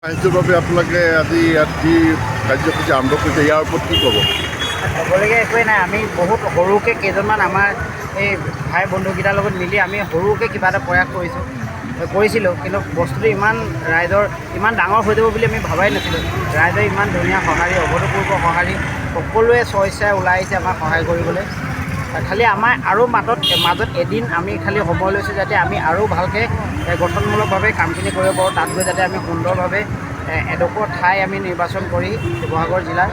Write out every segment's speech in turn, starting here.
সাহায্যৰ আপোনালোকে আজি ইয়াত যি কাৰ্যসূচী আৰম্ভ কৰিছে ইয়াৰ ওপৰত কি ক'ব? ক'বলগীয়া একোৱেই নাই। আমি বহুত সৰুকৈ কেইজনমান আমাৰ এই ভাই বন্ধুকেইটাৰ লগত মিলি আমি সৰুকৈ কিবা এটা প্ৰয়াস কৰিছিলোঁ, কিন্তু বস্তুটো ইমান ৰাইজৰ ইমান ডাঙৰ হৈ যাব বুলি আমি ভবাই নাছিলোঁ। ৰাইজে ইমান ধুনীয়া সঁহাৰি, অভূতপূৰ্ব সঁহাৰি, সকলোৱে স্বেচ্ছাই ওলাই আহিছে আমাক সহায় কৰিবলৈ। খালি আমাৰ আৰু মাজত এদিন আমি খালি সময় লৈছোঁ যাতে আমি আৰু ভালকৈ গঠনমূলকভাৱে কামখিনি কৰিব পাৰোঁ। তাত গৈ যাতে আমি সুন্দৰভাৱে এডোখৰ ঠাই আমি নিৰ্বাচন কৰি শিৱসাগৰ জিলাৰ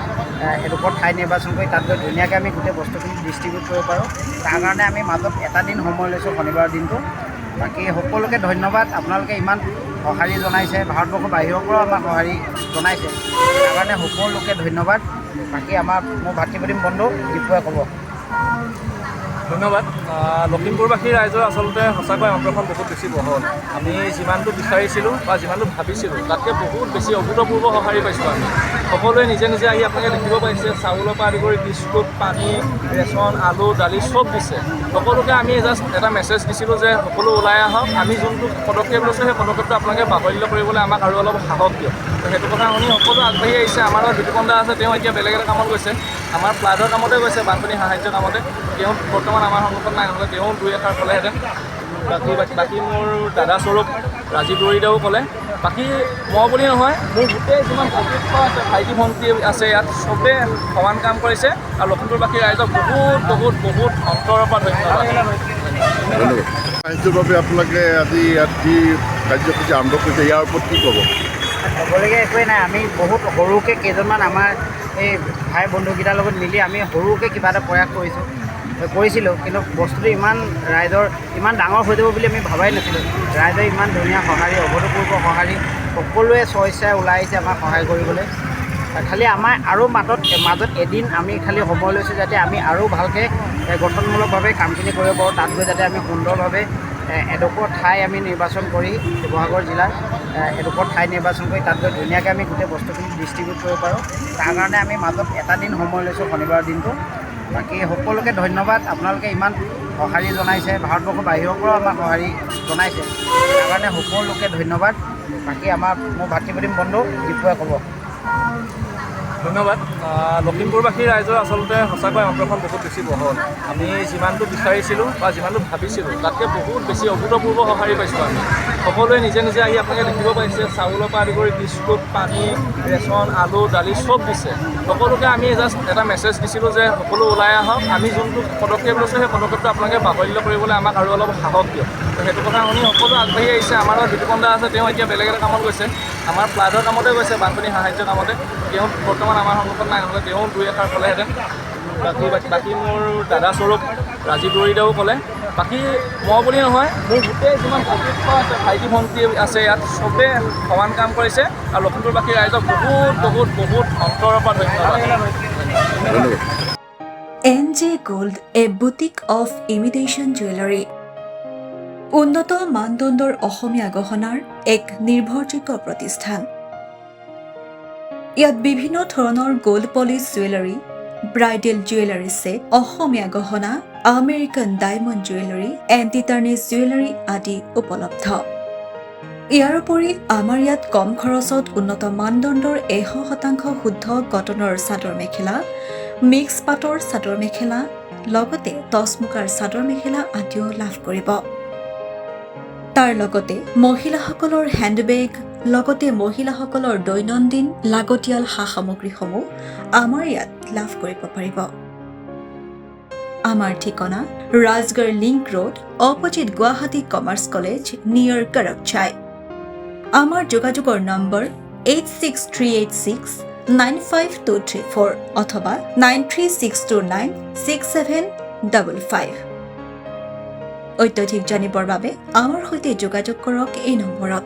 এডোখৰ ঠাই নিৰ্বাচন কৰি তাত গৈ ধুনীয়াকৈ আমি গোটেই বস্তুখিনি ডিষ্ট্ৰিবিউট কৰিব পাৰোঁ। তাৰ কাৰণে আমি মাজত এটা দিন সময় লৈছোঁ, শনিবাৰৰ দিনটো। বাকী সকলোকে ধন্যবাদ। আপোনালোকে ইমান সঁহাৰি জনাইছে, ভাৰতবৰ্ষৰ বাহিৰৰ পৰাও আমাক সঁহাৰি জনাইছে, তাৰ কাৰণে সকলোকে ধন্যবাদ। বাকী মোৰ ভাতৃপ্ৰতিম বন্ধু দীপুৱে ক'ব। ধন্যবাদ। লখিমপুৰবাসী ৰাইজৰ আচলতে সঁচাকৈ অন্তৰখন বহুত বেছি বহল। আমি যিমানটো বিচাৰিছিলোঁ বা যিমানটো ভাবিছিলোঁ তাতকৈ বহুত বেছি অভূতপূৰ্ব সঁহাৰি পাইছোঁ। আমি সকলোৱে নিজে নিজে আহি আপোনালোকে দেখিব পাৰিছে, চাউলৰ পৰা আদি কৰি বিস্কুট, পানী, ৰেচন, আলু, দালি চব দিছে। সকলোকে আমি জাষ্ট এটা মেছেজ দিছিলোঁ যে সকলো ওলাই আহক, আমি যোনটো পদক্ষেপ লৈছোঁ সেই পদক্ষেপটো আপোনালোকে বাহুল্য কৰিবলৈ আমাক আৰু অলপ সাহস দিয়ক। সেইটো কথা শুনি সকলো আগবাঢ়ি আহিছে। আমাৰ লগত বিতুপন দা আছে, তেওঁ এতিয়া বেলেগ এটা কামত গৈছে, আমাৰ ফ্লাডৰ কামতে গৈছে, বানপানী সাহায্য কামতে। তেওঁ বৰ্তমান আমাৰ সন্মুখত নাই, নহ'লে তেওঁ দুই এষাৰ ক'লেহেঁতেন। বাকী মোৰ দাদা স্বৰূপ ৰাজীৱ দৰিদাও ক'লে। বাকী মই বুলি নহয়, মোৰ গোটেই যিমান ভাতৃত্ব আছে, ভাইটি ভণ্টি আছে ইয়াত, চবেই সমান কাম কৰিছে। আৰু লখিমপুৰবাসী ৰাইজক বহুত অন্তৰৰ পৰা ধন্যবাদ। সাহায্যৰ আপোনালোকে আজি ইয়াত যি কাৰ্যসূচী আৰম্ভ কৰিছে ইয়াৰ ওপৰত কি ক'ব? ক'বলগীয়া একোৱেই নাই। আমি বহুত সৰুকৈ কেইজনমান আমাৰ এই ভাই বন্ধুকেইটাৰ লগত মিলি আমি সৰুকৈ কিবা এটা প্ৰয়াস কৰিছিলোঁ, কিন্তু বস্তুটো ৰাইজৰ ইমান ডাঙৰ হৈ যাব বুলি আমি ভবাই নাছিলোঁ। ৰাইজে ইমান ধুনীয়া সঁহাৰি, অভূতপূৰ্ব সঁহাৰি, সকলোৱে স্বেচ্ছাই ওলাই আহিছে আমাক সহায় কৰিবলৈ। খালি আমাৰ আৰু মাজত এদিন আমি খালি সময় লৈছোঁ যাতে আমি আৰু ভালকৈ গঠনমূলকভাৱে কামখিনি কৰিব পাৰোঁ। তাত গৈ যাতে আমি সুন্দৰভাৱে এডোখৰ ঠাই আমি নিৰ্বাচন কৰি শিৱসাগৰ জিলাৰ এডোখৰ ঠাই নিৰ্বাচন কৰি তাত গৈ ধুনীয়াকৈ আমি গোটেই বস্তুখিনি ডিষ্ট্ৰিবিউট কৰিব পাৰোঁ। তাৰ কাৰণে আমি মাজত এটা দিন সময় লৈছোঁ, শনিবাৰৰ দিনটো। বাকী সকলোকে ধন্যবাদ। আপোনালোকে ইমান সঁহাৰি জনাইছে, ভাৰতবৰ্ষৰ বাহিৰৰ পৰাও আমাক সঁহাৰি জনাইছে, তাৰ কাৰণে সকলোকে ধন্যবাদ। বাকী মোৰ ভাতৃপ্ৰতিম বন্ধু দীপুৱে ক'ব। ধন্যবাদ। লখিমপুৰবাসী ৰাইজৰ আচলতে সঁচাকৈ অন্তৰখন বহুত বেছি বহল। আমি যিমানটো বিচাৰিছিলোঁ বা যিমানটো ভাবিছিলোঁ তাতকৈ বহুত বেছি অভূতপূৰ্ব সঁহাৰি পাইছোঁ। আমি সকলোৱে নিজে নিজে আহি আপোনালোকে দেখিব পাৰিছে, চাউলৰ পৰা আদি কৰি বিস্কুট, পানী, ৰেচন, আলু, দালি চব দিছে। সকলোকে আমি জাষ্ট এটা মেছেজ দিছিলোঁ যে সকলো ওলাই আহক, আমি যোনটো পদক্ষেপ লৈছোঁ সেই পদক্ষেপটো আপোনালোকে বাহুল্য কৰিবলৈ আমাক আৰু অলপ সাহস দিয়ক। সেইটো কথা শুনি সকলো আগবাঢ়ি আহিছে। আমাৰ লগত বিতুপন দা আছে, তেওঁ এতিয়া বেলেগ এটা কামত গৈছে, আমাৰ ফ্লাডৰ কামতে গৈছে, বানপানী সাহায্য কামতে। তেওঁ বৰ্তমান আমাৰ সন্মুখত নাই, নহ'লে তেওঁ দুই এষাৰ ক'লেহেঁতেন। বাকী মোৰ দাদা স্বৰূপ ৰাজীৱ দৰিদাও ক'লে। বাকী মই বুলি নহয়, মোৰ গোটেই যিমান ভাতৃত্ব আছে, ভাইটি ভণ্টি আছে ইয়াত, চবেই সমান কাম কৰিছে। আৰু লখিমপুৰবাসী ৰাইজক বহুত অন্তৰৰ পৰা ধন্যবাদ। NJ Gold, a boutique of imitation jewelry. উন্নত মানদণ্ডৰ অসমীয়া গহনাৰ এক নিৰ্ভৰযোগ্য প্ৰতিষ্ঠান। ইয়াত বিভিন্ন ধৰণৰ gold polish jewellery, bridal jewellery set, Asomiya গহনা, American diamond jewellery, anti tarnish jewellery আদি উপলব্ধ। ইয়াৰ উপৰি আমাৰ ইয়াত কম খৰচত উন্নত মানদণ্ডৰ 100% শুদ্ধ কটনৰ চাদৰ মেখেলা, মিক্স পাটৰ চাদৰ মেখেলা, লগতে টচ মুগাৰ চাদৰ মেখেলা আদিও লাভ কৰিব। তাৰ লগতে মহিলাসকলৰ হেণ্ডবেগ, লগতে মহিলাসকলৰ দৈনন্দিন লাগতিয়াল সা সামগ্ৰীসমূহ আমাৰ ইয়াত লাভ কৰিব পাৰিব। আমাৰ ঠিকনা Rajgarh link road, opposite Guwahati commerce college, নিয়াৰ কৰকচাই। আমাৰ যোগাযোগৰ নম্বৰ 8638695234 অথবা 9362967555। অত্যধিক জানিবৰ বাবে আমাৰ সৈতে যোগাযোগ কৰক এই নম্বৰত।